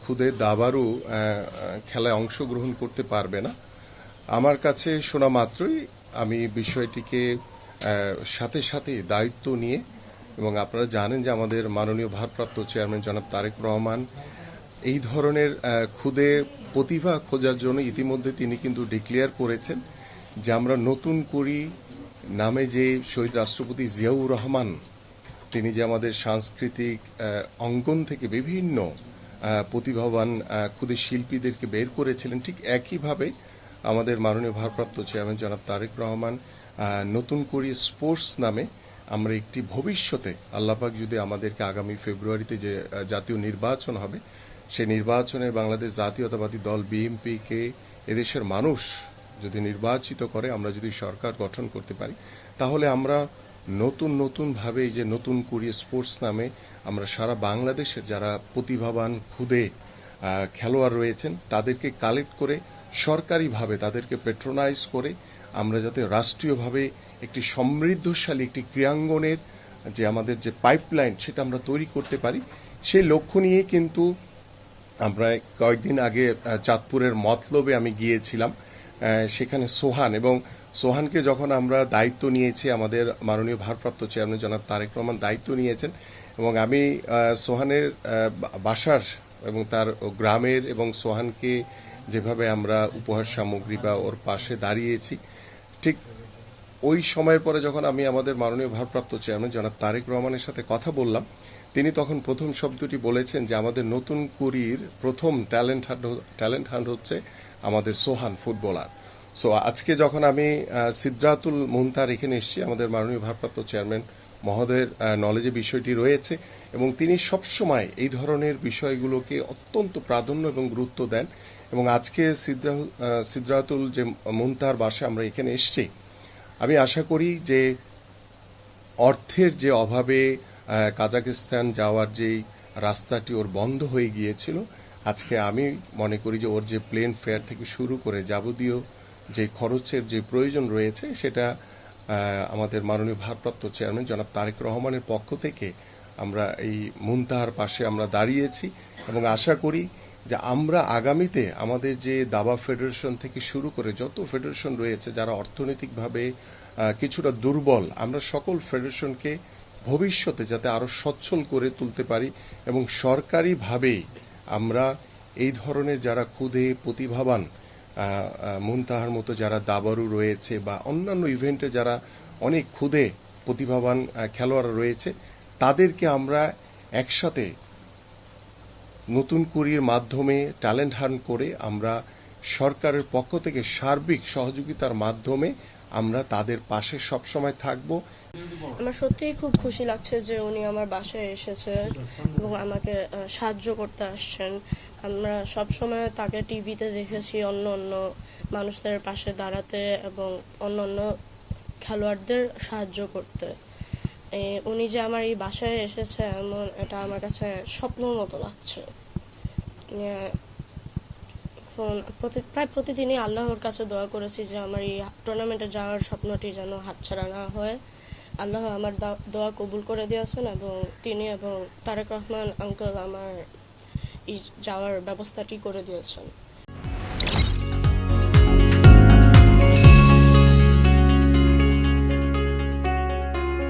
খুদে দাবারু খেলায় অংশগ্রহণ করতে পারবে না। আমার কাছে শোনা মাত্রই আমি বিষয়টিকে সাথে সাথে দায়িত্ব নিয়ে, এবং আপনারা জানেন যে আমাদের মাননীয় ভারপ্রাপ্ত চেয়ারম্যান জনাব তারেক রহমান এই ধরনের খুদে প্রতিভা খোঁজার জন্য ইতিমধ্যে তিনি কিন্তু ডিক্লেয়ার করেছেন যে আমরা নতুন করি নামে যে শহীদ রাষ্ট্রপতি জিয়াউর রহমান তিনি যে আমাদের সাংস্কৃতিক অঙ্গন থেকে বিভিন্ন প্রতিভাবান খুদে শিল্পীদেরকে বের করেছিলেন, ঠিক একইভাবে আমাদের মাননীয় ভারপ্রাপ্ত চেয়ারম্যান জনাব তারেক রহমান নতুন করি স্পোর্টস নামে আমরা একটি ভবিষ্যতে আল্লাপাক যদি আমাদেরকে আগামী ফেব্রুয়ারিতে যে জাতীয় নির্বাচন হবে সেই নির্বাচনে বাংলাদেশ জাতীয়তাবাদী দল বিএনপিকে এদেশের মানুষ যদি নির্বাচিত করে, আমরা যদি সরকার গঠন করতে পারি, তাহলে আমরা নতুনভাবে এই যে নতুন করি স্পোর্টস নামে আমরা সারা বাংলাদেশের যারা প্রতিভাবান খুদে খেলোয়াড় রয়েছেন তাদেরকে কালেক্ট করে সরকারিভাবে তাদেরকে পেট্রোনাইজ করে আমরা যাতে রাষ্ট্রীয়ভাবে একটি সমৃদ্ধশালী একটি ক্রীড়াঙ্গনের যে আমাদের যে পাইপলাইন সেটা আমরা তৈরি করতে পারি, সেই লক্ষ্য নিয়ে কিন্তু আমরা কয়েকদিন আগে চাঁদপুরের মতলবে আমি গিয়েছিলাম। সেখানে সোহানকে যখন আমরা দায়িত্ব নিয়েছি, আমাদের মাননীয় ভারপ্রাপ্ত চেয়ারম্যান জনাব তারেক রহমান দায়িত্ব নিয়েছেন, এবং আমি সোহানের বাসার এবং তার গ্রামের এবং সোহানকে যেভাবে আমরা উপহার সামগ্রী বা ওর পাশে দাঁড়িয়েছি, ঠিক ওই সময়ের পরে যখন আমি আমাদের মাননীয় ভারপ্রাপ্ত চেয়ারম্যান জনাব তারেক রহমানের সাথে কথা বললাম, তিনি তখন প্রথম শব্দটি বলেছেন যে আমাদের নতুন কুড়ির প্রথম ট্যালেন্ট হান্ট হচ্ছে আমাদের সোহান ফুটবলার। সো আজকে যখন আমি সিদ্রাতুল মুনতাহার এখানে এসেছি, আমাদের মাননীয় ভারপ্রাপ্ত চেয়ারম্যান মহোদয়ের নলেজে বিষয়টি রয়েছে এবং তিনি সবসময় এই ধরনের বিষয়গুলোকে অত্যন্ত প্রাধান্য এবং গুরুত্ব দেন। এবং আজকে সিদ্রাতুল যে মুনতাহার বাসায় আমরা এখানে এসেছি, আমি আশা করি যে অর্থের যে অভাবে কাজাকিস্তান যাওয়ার যেই রাস্তাটি ওর বন্ধ হয়ে গিয়েছিল, আজকে আমি মনে করি যে ওর যে প্লেন ফেয়ার থেকে শুরু করে যাবতীয় যে খরচের যে প্রয়োজন রয়েছে সেটা আমাদের মাননীয় ভারপ্রাপ্ত চেয়ারম্যান জনাব তারেক রহমানের পক্ষ থেকে আমরা এই মুনতাহার পাশে আমরা দাঁড়িয়েছি এবং আশা করি যে আমরা আগামীতে আমাদের যে দাবা ফেডারেশন থেকে শুরু করে যত ফেডারেশন রয়েছে যারা অর্থনৈতিকভাবে কিছুটা দুর্বল, আমরা সকল ফেডারেশনকে ভবিষ্যতে যাতে আরো সচ্ছল করে তুলতে পারি এবং সরকারিভাবেই আমরা এই ধরনের যারা খুদে প্রতিভাবান মুনতাহার মতো যারা দাবারু রয়েছে বা অন্যান্য ইভেন্টে যারা অনেক খুদে প্রতিভাবান খেলোয়াড় রয়েছে তাদেরকে আমরা একসাথে নতুন কুড়ির মাধ্যমে ট্যালেন্ট হান্ট করে আমরা সরকারের পক্ষ থেকে সার্বিক সহযোগিতার মাধ্যমে আমরা তাদের পাশে সবসময় থাকব। আমার সত্যিই খুব খুশি লাগছে যে উনি আমার বাসায় এসেছে এবং আমাকে সাহায্য করতে আসছেন। আমরা সবসময় তাকে টিভিতে দেখেছি অন্য অন্য মানুষদের পাশে দাঁড়াতে এবং অন্য অন্য খেলোয়াড়দের সাহায্য করতে। উনি যে আমার এই বাসায় এসেছে এমন, এটা আমার কাছে স্বপ্নের মতো লাগছে। প্রায় প্রতিদিনই আল্লাহর কাছে দোয়া করেছি যে আমার এই টুর্নামেন্টে যাওয়ার স্বপ্নটি যেন হাতছাড়া না হয়। আল্লাহ আমার দোয়া কবুল করে দিয়েছেন এবং তিনি এবং তারেক রহমান আঙ্কেল আমার এই যাওয়ার ব্যবস্থাটি করে দিয়েছেন।